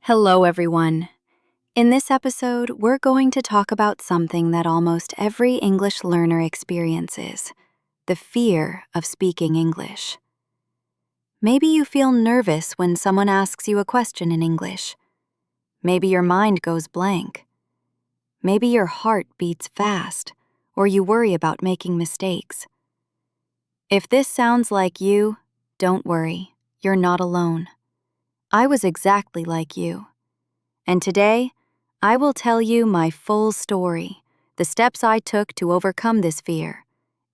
Hello, everyone. In this episode, we're going to talk about something that almost every English learner experiences: the fear of speaking English. Maybe you feel nervous when someone asks you a question in English. Maybe your mind goes blank. Maybe your heart beats fast, or you worry about making mistakes. If this sounds like you, don't worry, you're not alone. I was exactly like you. And today, I will tell you my full story, the steps I took to overcome this fear,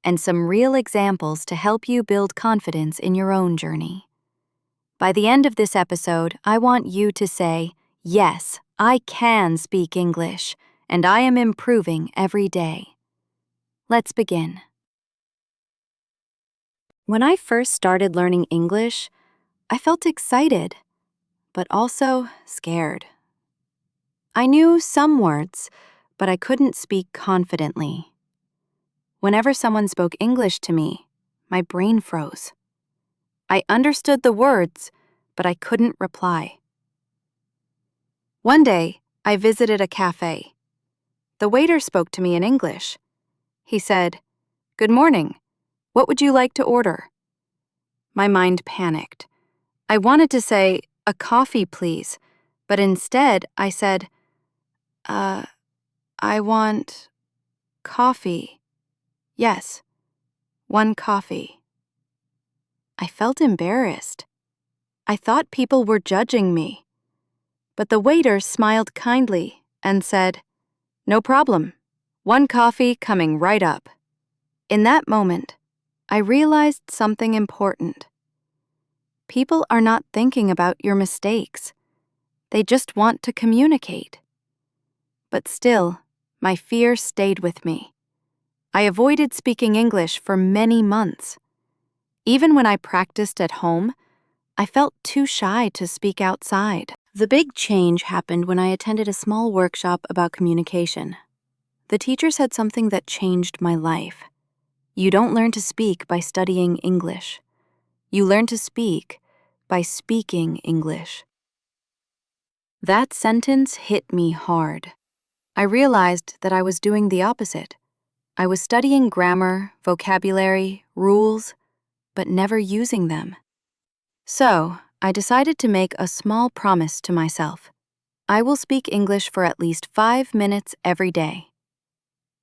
and some real examples to help you build confidence in your own journey. By the end of this episode, I want you to say, "Yes, I can speak English, and I am improving every day." Let's begin. When I first started learning English, I felt excited, but also scared. I knew some words, but I couldn't speak confidently. Whenever someone spoke English to me, my brain froze. I understood the words, but I couldn't reply. One day, I visited a cafe. The waiter spoke to me in English. He said, "Good morning. What would you like to order?" My mind panicked. I wanted to say, "A coffee, please," but instead I said, I want coffee. Yes, one coffee." I felt embarrassed. I thought people were judging me. But the waiter smiled kindly and said, "No problem. One coffee coming right up." In that moment, I realized something important. People are not thinking about your mistakes. They just want to communicate. But still, my fear stayed with me. I avoided speaking English for many months. Even when I practiced at home, I felt too shy to speak outside. The big change happened when I attended a small workshop about communication. The teacher said something that changed my life. You don't learn to speak by studying English. You learn to speak by speaking English. That sentence hit me hard. I realized that I was doing the opposite. I was studying grammar, vocabulary, rules, but never using them. So, I decided to make a small promise to myself. I will speak English for at least 5 minutes every day.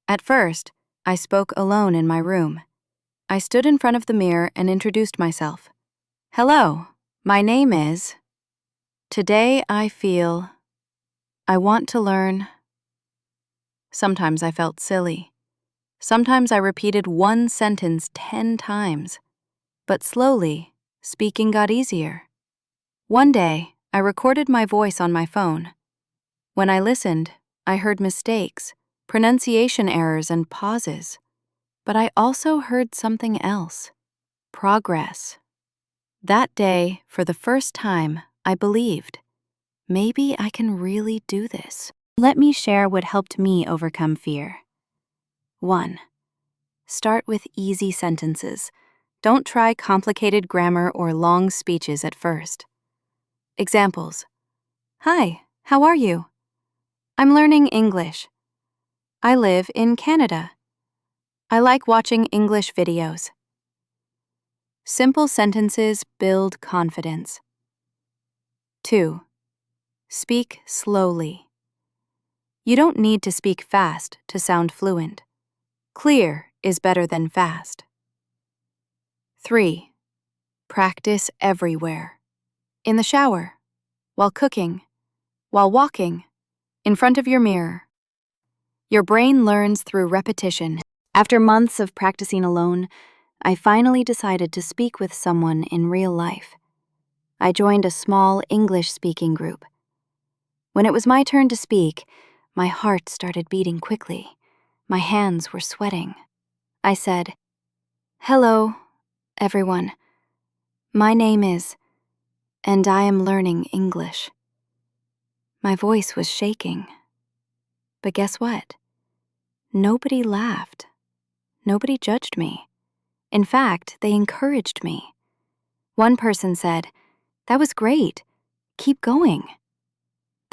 At first, I spoke alone in my room. I stood in front of the mirror and introduced myself. "Hello, my name is..." Today I feel... I want to learn... Sometimes I felt silly. Sometimes I repeated one sentence 10 times. But slowly, speaking got easier. One day, I recorded my voice on my phone. When I listened, I heard mistakes, pronunciation errors, and pauses. But I also heard something else: progress. That day, for the first time, I believed, maybe I can really do this. Let me share what helped me overcome fear. 1. Start with easy sentences. Don't try complicated grammar or long speeches at first. Examples: "Hi, how are you? I'm learning English. I live in Canada. I like watching English videos." Simple sentences build confidence. 2. Speak slowly. You don't need to speak fast to sound fluent. Clear is better than fast. 3. Practice everywhere. In the shower, while cooking, while walking, in front of your mirror. Your brain learns through repetition. After months of practicing alone, I finally decided to speak with someone in real life. I joined a small English-speaking group. When it was my turn to speak, my heart started beating quickly. My hands were sweating. I said, "Hello, everyone. My name is, and I am learning English." My voice was shaking. But guess what? Nobody laughed. Nobody judged me. In fact, they encouraged me. One person said, "That was great. Keep going."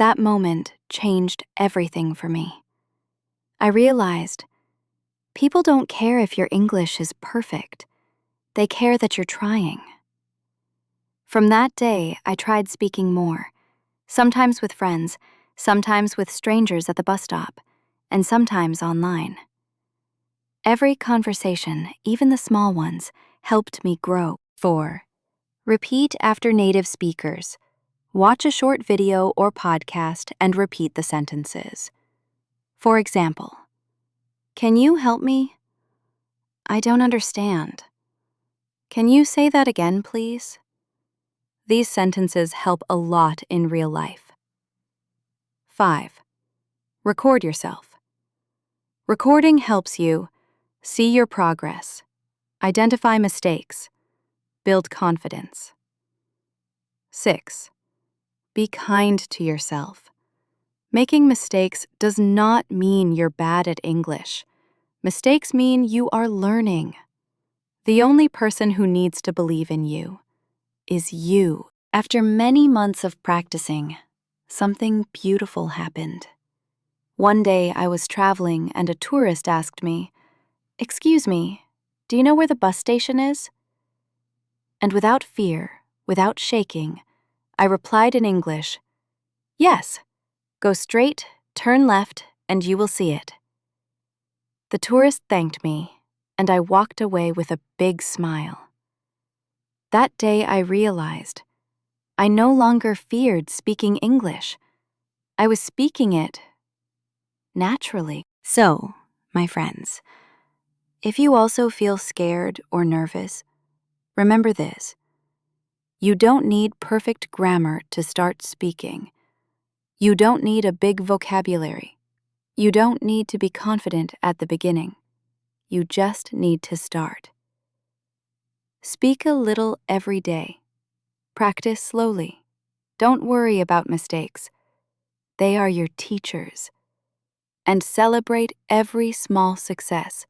That moment changed everything for me. I realized people don't care if your English is perfect. They care that you're trying. From that day, I tried speaking more, sometimes with friends, sometimes with strangers at the bus stop, and sometimes online. Every conversation, even the small ones, helped me grow. 4. Repeat after native speakers. Watch a short video or podcast and repeat the sentences. For example, can you help me? I don't understand. Can you say that again, please? These sentences help a lot in real life. 5. Record yourself. Recording helps you see your progress, identify mistakes, build confidence. 6. Be kind to yourself. Making mistakes does not mean you're bad at English. Mistakes mean you are learning. The only person who needs to believe in you is you. After many months of practicing, something beautiful happened. One day I was traveling and a tourist asked me, "Excuse me, do you know where the bus station is?" And without fear, without shaking, I replied in English, "Yes, go straight, turn left, and you will see it." The tourist thanked me, and I walked away with a big smile. That day I realized I no longer feared speaking English. I was speaking it naturally. So, my friends, if you also feel scared or nervous, remember this. You don't need perfect grammar to start speaking. You don't need a big vocabulary. You don't need to be confident at the beginning. You just need to start. Speak a little every day. Practice slowly. Don't worry about mistakes. They are your teachers. And celebrate every small success,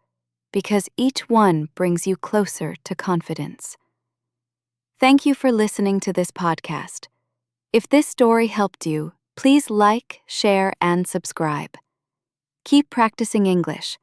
because each one brings you closer to confidence. Thank you for listening to this podcast. If this story helped you, please like, share, and subscribe. Keep practicing English.